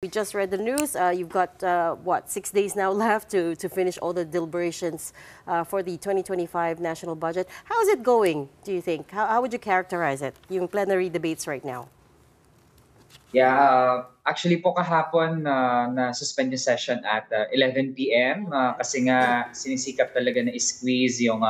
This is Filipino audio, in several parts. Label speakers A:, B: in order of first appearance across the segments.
A: We just read the news. You've got, what, 6 days now left to finish all the deliberations for the 2025 national budget. How is it going, do you think? How would you characterize it, yung plenary debates right now?
B: Yeah, actually po kahapon na-suspend yung session at 11 p.m. Kasi nga sinisikap talaga na squeeze yung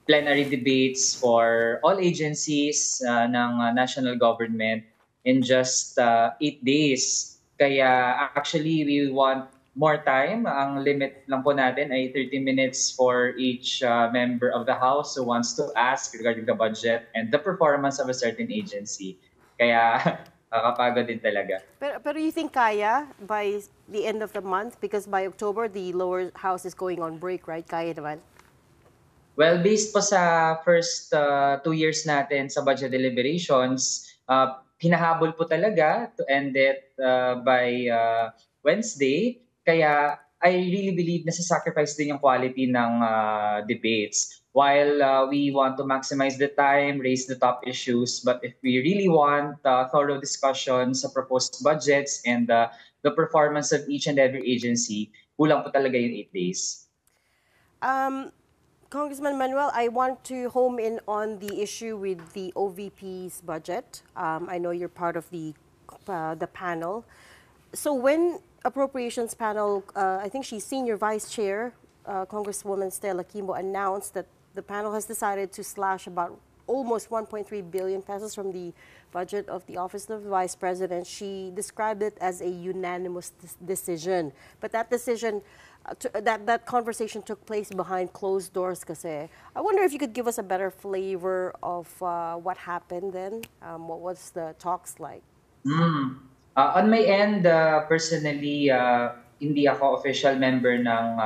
B: plenary debates for all agencies ng national government in just 8 days. Kaya actually we want more time. Ang limit lang po natin ay 30 minutes for each member of the House who wants to ask regarding the budget and the performance of a certain agency. Kaya nakakapagod din talaga.
A: Pero you think kaya by the end of the month? Because by October, the lower house is going on break, right? Kaya naman?
B: Well, based po sa first 2 years natin sa budget deliberations, hinahabol po talaga to end it by Wednesday. Kaya I really believe na sacrifice din yung quality ng debates. While we want to maximize the time, raise the top issues, but if we really want thorough discussion sa proposed budgets and the performance of each and every agency, kulang po talaga yung 8 days.
A: Congressman Manuel, I want to home in on the issue with the OVP's budget. I know you're part of the panel. So when appropriations panel, I think she's senior vice chair, Congresswoman Stella Quimbo, announced that the panel has decided to slash about almost 1.3 billion pesos from the budget of the Office of the Vice President. She described it as a unanimous decision. But that decision, that conversation took place behind closed doors kasi. I wonder if you could give us a better flavor of what happened then. What was the talks like?
B: On my end, personally, hindi ako official member ng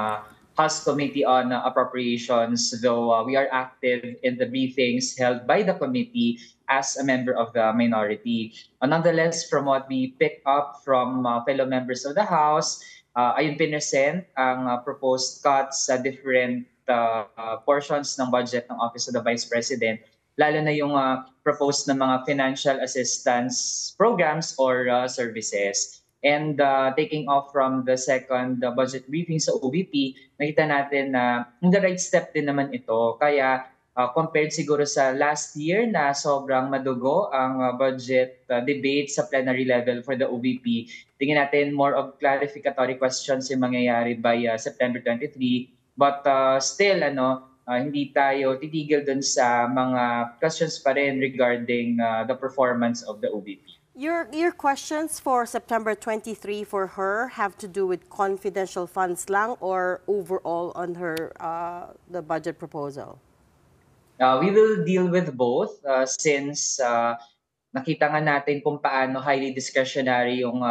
B: House Committee on Appropriations, though we are active in the briefings held by the committee as a member of the minority. Nonetheless, from what we pick up from fellow members of the House, ayun pinresent ang proposed cuts sa different portions ng budget ng Office of the Vice President, lalo na yung proposed na mga financial assistance programs or services. And taking off from the second budget briefing sa OVP, nakita natin na the right step din naman ito. Kaya compared siguro sa last year na sobrang madugo ang budget debate sa plenary level for the OVP, tingin natin more of clarificatory questions yung mangyayari by September 23. But still, hindi tayo titigil dun sa mga questions pa rin regarding the performance of the OVP.
A: Your questions for September 23 for her have to do with confidential funds lang or overall on her the budget proposal?
B: We will deal with both since nakita nga natin kung paano highly discretionary yung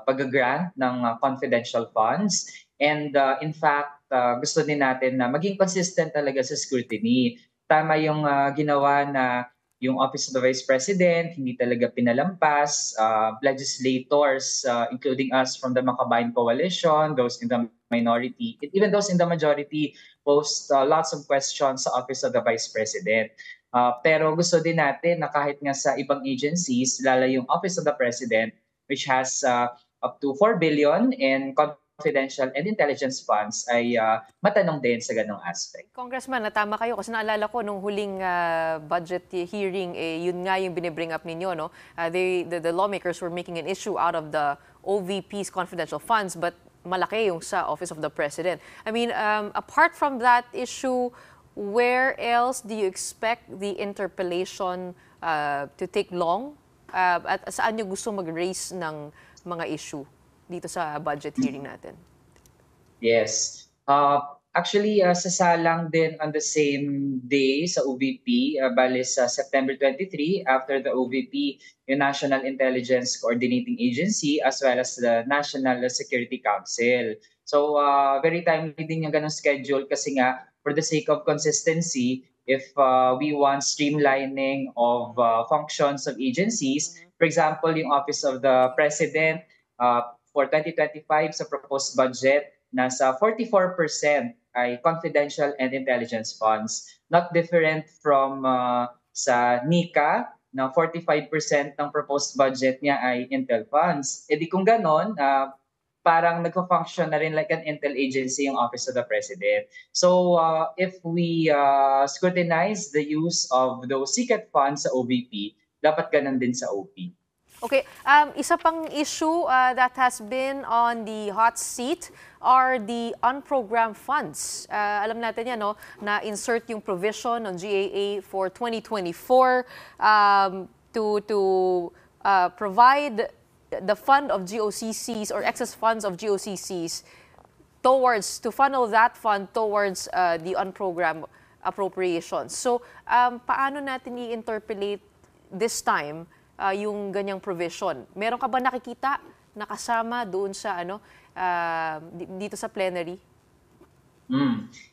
B: pag-grant ng confidential funds. And in fact, gusto din natin na maging consistent talaga sa scrutiny. Tama yung ginawa na yung Office of the Vice President, hindi talaga pinalampas. Legislators, including us from the Makabayan Coalition, those in the minority, even those in the majority, posed lots of questions sa Office of the Vice President. Pero gusto din natin na kahit nga sa ibang agencies, lalo yung Office of the President, which has up to 4 billion in confidential and intelligence funds, ay matanong din sa ganong aspect.
C: Congressman, natama kayo kasi naalala ko nung huling budget hearing, yun nga yung binibring up ninyo, no? The lawmakers were making an issue out of the OVP's confidential funds, but malaki yung sa Office of the President. I mean, apart from that issue, where else do you expect the interpellation to take long? At saan nyo gusto mag-raise ng mga issue dito sa budget hearing natin?
B: Yes. Actually, sasalang din on the same day sa OVP, bali sa September 23, after the OVP, yung National Intelligence Coordinating Agency, as well as the National Security Council. So, very timely din yung ganong schedule kasi nga, for the sake of consistency, if we want streamlining of functions of agencies, for example, yung Office of the President, for 2025 sa proposed budget, nasa 44% ay confidential and intelligence funds. Not different from sa NICA na 45% ng proposed budget niya ay Intel funds. E di kung ganon, parang nagfa-function na rin like an intel agency yung Office of the President. So if we scrutinize the use of those secret funds sa OVP, dapat ganun din sa OP.
C: Okay, isa pang issue that has been on the hot seat are the unprogrammed funds. Alam natin yan, no, na insert yung provision on GAA for 2024 to provide the fund of GOCCs or excess funds of GOCCs to funnel that fund towards the unprogrammed appropriations. So, paano natin i-interpolate this time yung ganyang provision? Meron ka ba nakikita na kasama doon sa dito sa plenary?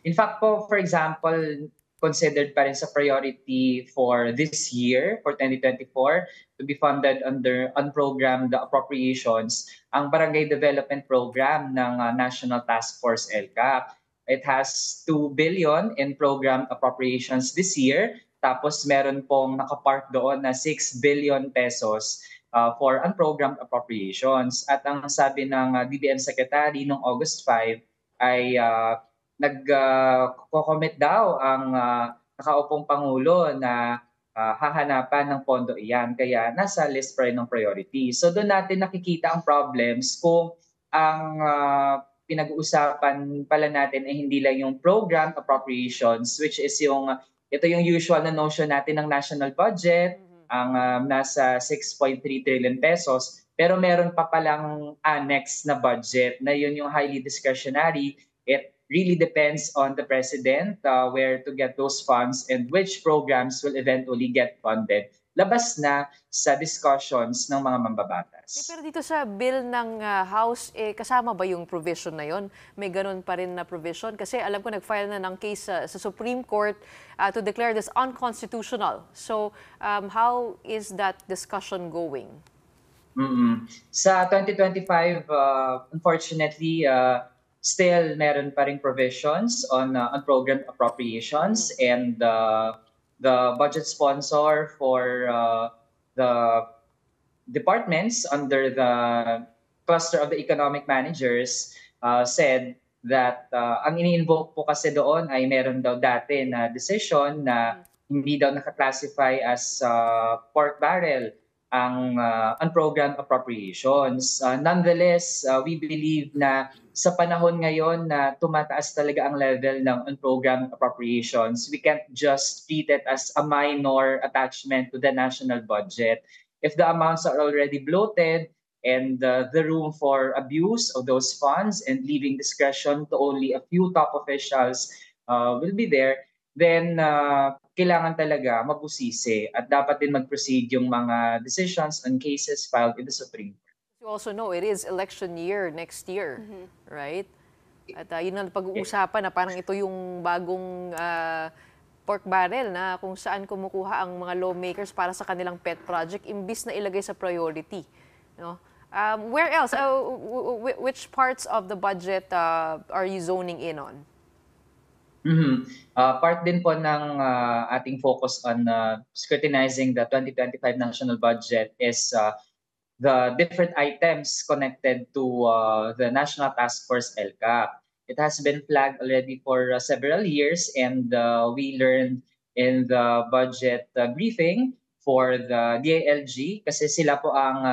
B: In fact po, for example, considered pa rin sa priority for this year, for 2024, to be funded under unprogrammed appropriations, ang Barangay Development Program ng National Task Force LCAP. It has 2 billion in programmed appropriations this year. Tapos meron pong nakapark doon na 6 billion pesos for unprogrammed appropriations. At ang sabi ng DBM Secretary noong August 5 ay nag-commit daw ang nakaupong Pangulo na hahanapan ng pondo iyan. Kaya nasa list pa rin ng priority. So doon natin nakikita ang problems kung ang pinag-uusapan pala natin ay hindi lang yung programmed appropriations, which is ito yung usual na notion natin ng national budget, ang nasa 6.3 trillion pesos. Pero meron pa palang annex na budget na yun yung highly discretionary. It really depends on the President where to get those funds and which programs will eventually get funded. Labas na sa discussions ng mga mambabatas.
C: Pero dito sa bill ng House, kasama ba yung provision na yon? May ganun pa rin na provision? Kasi alam ko nag-file na ng case sa Supreme Court to declare this unconstitutional. So how is that discussion going?
B: Sa 2025, unfortunately, still meron pa rin provisions on unprogrammed appropriations and the budget sponsor for the departments under the cluster of the economic managers said that ang ini-invoke po kasi doon ay meron daw dati na decision na hindi daw nakaklasify as pork barrel ang unprogrammed appropriations. Nonetheless, we believe na sa panahon ngayon na tumataas talaga ang level ng unprogrammed appropriations, we can't just treat it as a minor attachment to the national budget. If the amounts are already bloated and the room for abuse of those funds and leaving discretion to only a few top officials will be there, then kailangan talaga mabusisi at dapat din mag-proceed yung mga decisions on cases filed in the Supreme Court.
C: You also know it is election year next year, right? At yun ang pag-uusapan na parang ito yung bagong pork barrel na kung saan kumukuha ang mga lawmakers para sa kanilang pet project imbis na ilagay sa priority. No? Where else? Which parts of the budget are you zoning in on?
B: Part din po ng ating focus on scrutinizing the 2025 national budget is the different items connected to the National Task Force LCAP. It has been flagged already for several years and we learned in the budget briefing for the DILG kasi sila po ang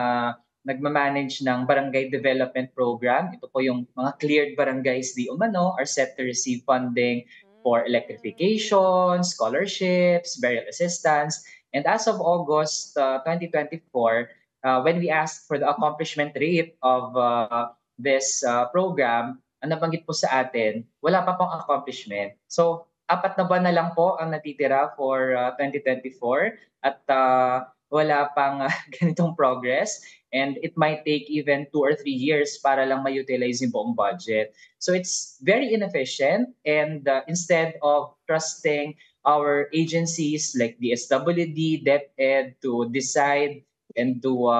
B: nagmamanage ng Barangay Development Program. Ito po yung mga cleared barangays di umano are set to receive funding for electrification, scholarships, burial assistance. And as of August 2024, when we asked for the accomplishment rate of this program, ang nabanggit po sa atin, wala pa pong accomplishment. So, 4 na buwan na lang po ang natitira for 2024 at wala pang ganitong progress. And it might take even 2 or 3 years para lang ma-utilize yung buong budget. So it's very inefficient and instead of trusting our agencies like the SWD, DepEd to decide and to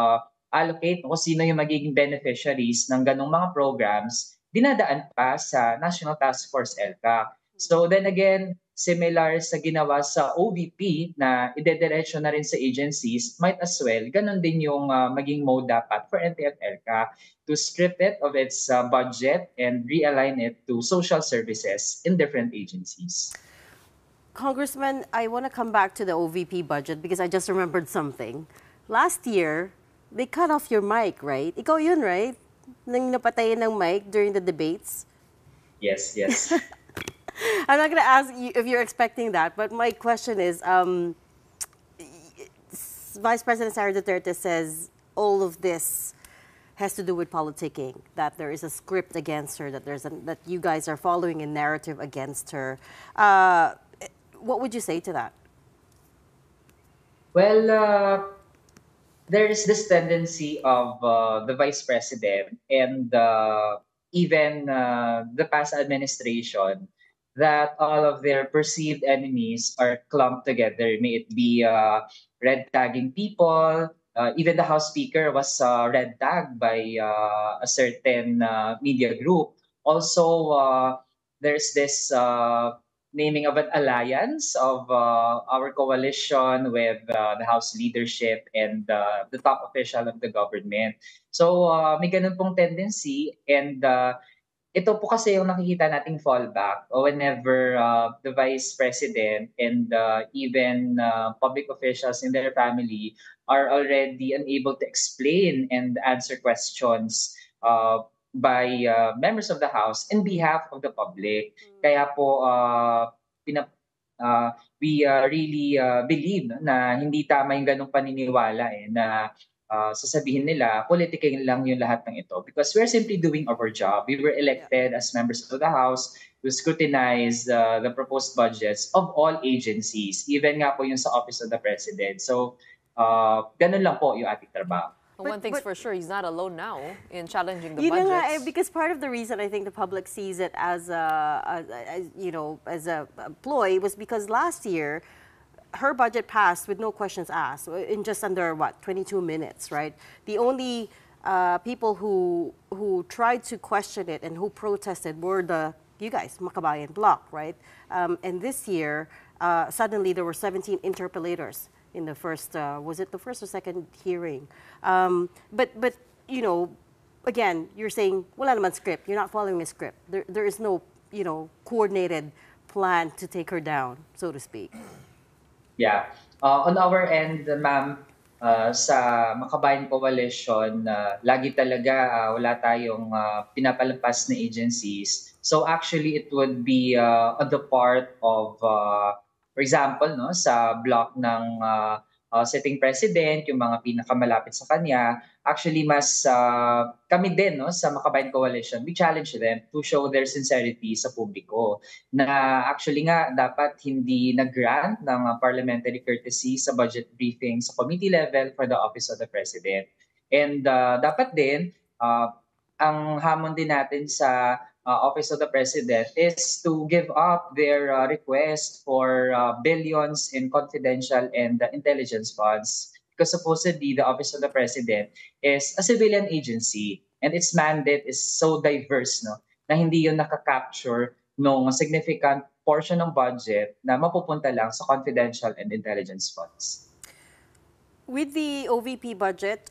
B: allocate kung sino yung magiging beneficiaries ng ganong mga programs, dinadaan pa sa National Task Force LCAP. So then again, similar sa ginawa sa OVP na idediretso na rin sa agencies, might as well, ganun din yung maging mode dapat for NTF-ELCA to strip it of its budget and realign it to social services in different agencies.
A: Congressman, I want to come back to the OVP budget because I just remembered something. Last year, they cut off your mic, right? Ikaw yun, right? Nang napatayin ng mic during the debates.
B: Yes, yes.
A: I'm not going to ask you if you're expecting that, but my question is, Vice President Sara Duterte says all of this has to do with politicking, that there is a script against her, that you guys are following a narrative against her. What would you say to that?
B: Well, there is this tendency of the vice president and even the past administration that all of their perceived enemies are clumped together. May it be red tagging people. Even the House Speaker was red tagged by a certain media group. Also, there's this naming of an alliance of our coalition with the House leadership and the top official of the government. So may ganun pong tendency, and ito po kasi yung nakikita nating fallback whenever the vice president and even public officials in their family are already unable to explain and answer questions by members of the House in behalf of the public. Kaya po we really believe na hindi tama yung ganong paniniwala na sasabihin nila, politiking lang yung lahat ng ito. Because we're simply doing our job. We were elected as members of the House to scrutinize the proposed budgets of all agencies, even nga po yung sa Office of the President. So, ganun lang po yung ating trabaho.
C: One thing's for sure, he's not alone now in challenging the
A: You know,
C: budgets.
A: because part of the reason I think the public sees it as a ploy was because last year her budget passed with no questions asked in just under 22 minutes, right? The only people who tried to question it and who protested were you guys, Makabayan Bloc, right? And this year, suddenly there were 17 interpellators in the first, was it the first or second hearing? But you know, again, you're saying, wala naman script. You're not following a script. There is no, coordinated plan to take her down, so to speak.
B: Yeah. On our end, ma'am, sa Makabayan Coalition, lagi talaga wala tayong pinapalampas na agencies. So actually, it would be on the part of, for example, no, sa block ng sitting president, yung mga pinakamalapit sa kanya, actually mas kami din no, sa Makabayan Coalition, we challenge them to show their sincerity sa publiko. Na actually nga, dapat hindi nag-grant ng parliamentary courtesy sa budget briefing sa committee level for the Office of the President. And dapat din, ang hamon din natin sa Office of the President is to give up their request for billions in confidential and intelligence funds, because supposedly the Office of the President is a civilian agency and its mandate is so diverse, no, na hindi yun nakaka-capture ng significant portion ng budget na mapupunta lang sa confidential and intelligence funds.
A: With the OVP budget,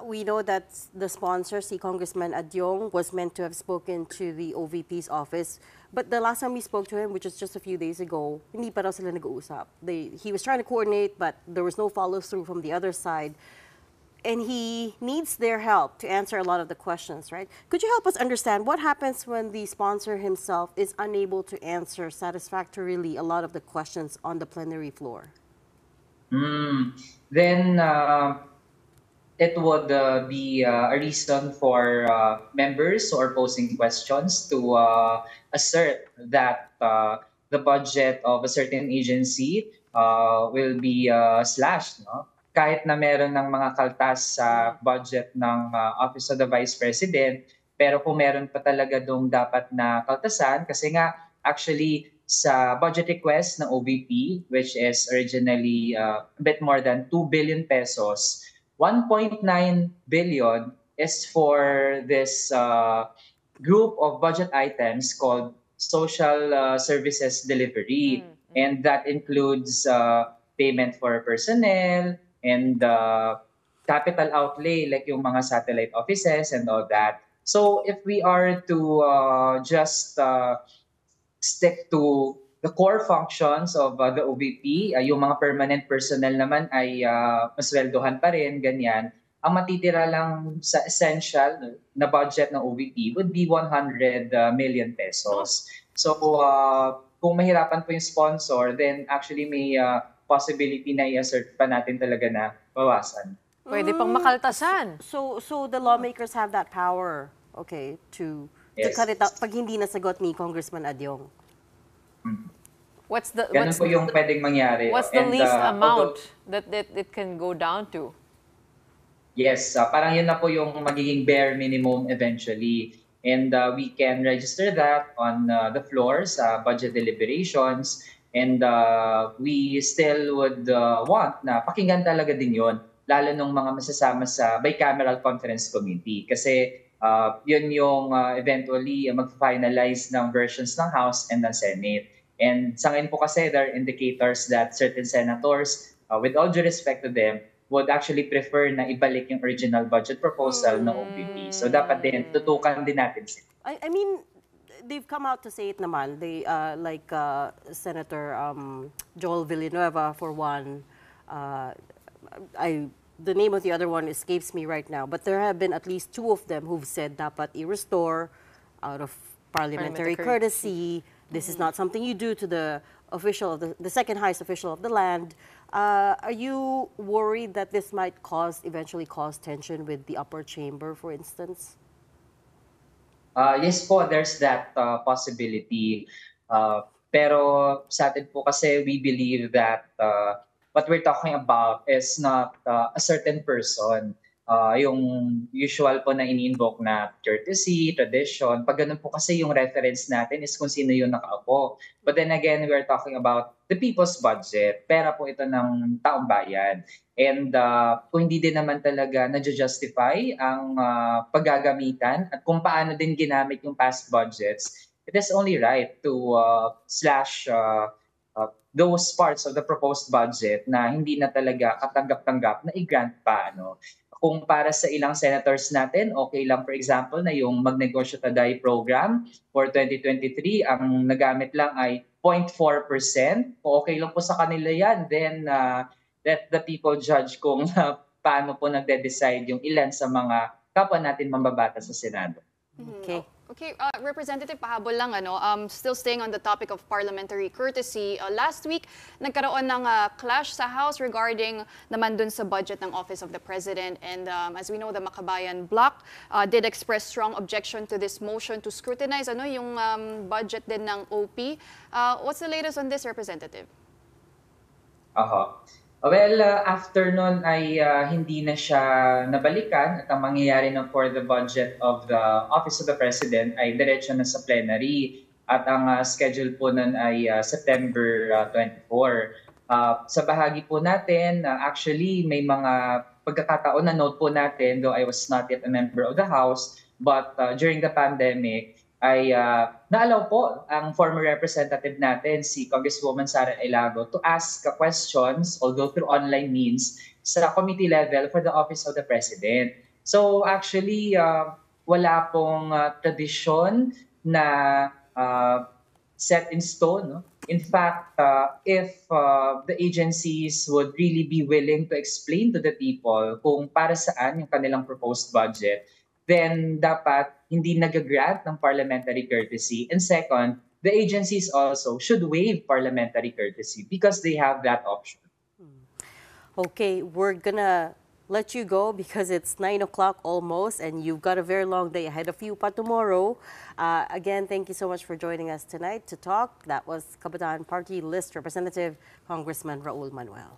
A: we know that the sponsor, si Congressman Adyong, was meant to have spoken to the OVP's office. But the last time we spoke to him, which was just a few days ago, hindi pa raw sila nag-uusap. He was trying to coordinate, but there was no follow-through from the other side. And he needs their help to answer a lot of the questions, right? Could you help us understand what happens when the sponsor himself is unable to answer satisfactorily a lot of the questions on the plenary floor?
B: Then it would be a reason for members who are posing questions to assert that the budget of a certain agency will be slashed, no? Kahit na meron ng mga kaltas sa budget ng Office of the Vice President, pero kung meron pa talaga dong dapat na kaltasan, kasi nga actually sa budget request ng OVP, which is originally a bit more than 2 billion pesos, 1.9 billion is for this group of budget items called social services delivery. And that includes payment for personnel and capital outlay like yung mga satellite offices and all that. So if we are to just stick to the core functions of the OVP, yung mga permanent personnel naman ay masweldohan pa rin, ganyan. Ang matitira lang sa essential na budget ng OVP would be 100 million pesos. So kung mahirapan po yung sponsor, then actually may possibility na i-assert pa natin talaga na bawasan.
C: Pwede pang makaltasan.
A: So the lawmakers have that power, okay, to
B: Yes.
A: cut it out pag hindi nasagot ni Congressman Adyong.
B: Ganun po yung pwedeng mangyari.
C: What's the
B: And,
C: least
B: although-
C: amount that it can go down to?
B: Yes, parang yun na po yung magiging bare minimum eventually. And we can register that on the floor sa budget deliberations. And we still would want na pakinggan talaga din yun, lalo nung mga masasama sa bicameral conference committee. Kasi yun yung eventually mag-finalize ng versions ng House and ng Senate. And sa ngayon po kasi, there are indicators that certain senators, with all due respect to them, would actually prefer na ibalik yung original budget proposal ng OVP. So dapat din, tutukan din natin sila.
A: I mean, they've come out to say it naman. They, like Senator Joel Villanueva, for one, the name of the other one escapes me right now, but there have been at least two of them who've said dapat i-restore out of parliamentary courtesy. This is not something you do to the official of the second highest official of the land. Are you worried that this might eventually cause tension with the upper chamber, for instance?
B: Yes po, there's that possibility. Pero sa atin po kasi we believe that what we're talking about is not a certain person. Yung usual po na ini-invoke na courtesy, tradition, pag ganun po kasi yung reference natin is kung sino yung nakaupo. But then again, we're talking about the people's budget. Pera po ito ng taong bayan. And kung hindi din naman talaga na-justify ang paggagamitan at kung paano din ginamit yung past budgets, it is only right to slash those parts of the proposed budget na hindi na talaga katanggap-tanggap na i-grant pa. Ano? Kung para sa ilang senators natin, okay lang for example na yung Magnegosyo Taday program for 2023, ang nagamit lang ay 0.4%. Kung okay lang po sa kanila yan, then let the people judge kung paano po nagde-decide yung ilan sa mga kapwa natin mambabata sa Senado.
A: Okay.
D: Okay, Representative, pahabol lang, still staying on the topic of parliamentary courtesy. Last week, nagkaroon ng clash sa House regarding naman dun sa budget ng Office of the President. And as we know, the Makabayan Bloc did express strong objection to this motion to scrutinize yung budget din ng OP. What's the latest on this, Representative?
B: Well, after nun ay hindi na siya nabalikan at ang mangyayari na for the budget of the Office of the President ay diretso na sa plenary at ang schedule po nun ay September 24. Sa bahagi po natin, actually may mga pagkakataon na note po natin, though I was not yet a member of the House, but during the pandemic, ay naalaw po ang former representative natin, si Congresswoman Sara Ilago, to ask questions, although through online means, sa committee level for the Office of the President. So actually, wala pong tradisyon na set in stone. No? In fact, if the agencies would really be willing to explain to the people kung para saan yung kanilang proposed budget, then dapat hindi nag-grant ng parliamentary courtesy. And second, the agencies also should waive parliamentary courtesy because they have that option.
A: Okay, we're gonna let you go because it's 9 o'clock almost and you've got a very long day ahead of you pa tomorrow. Again, thank you so much for joining us tonight to talk. That was Kabataan Party List Representative Congressman Raul Manuel.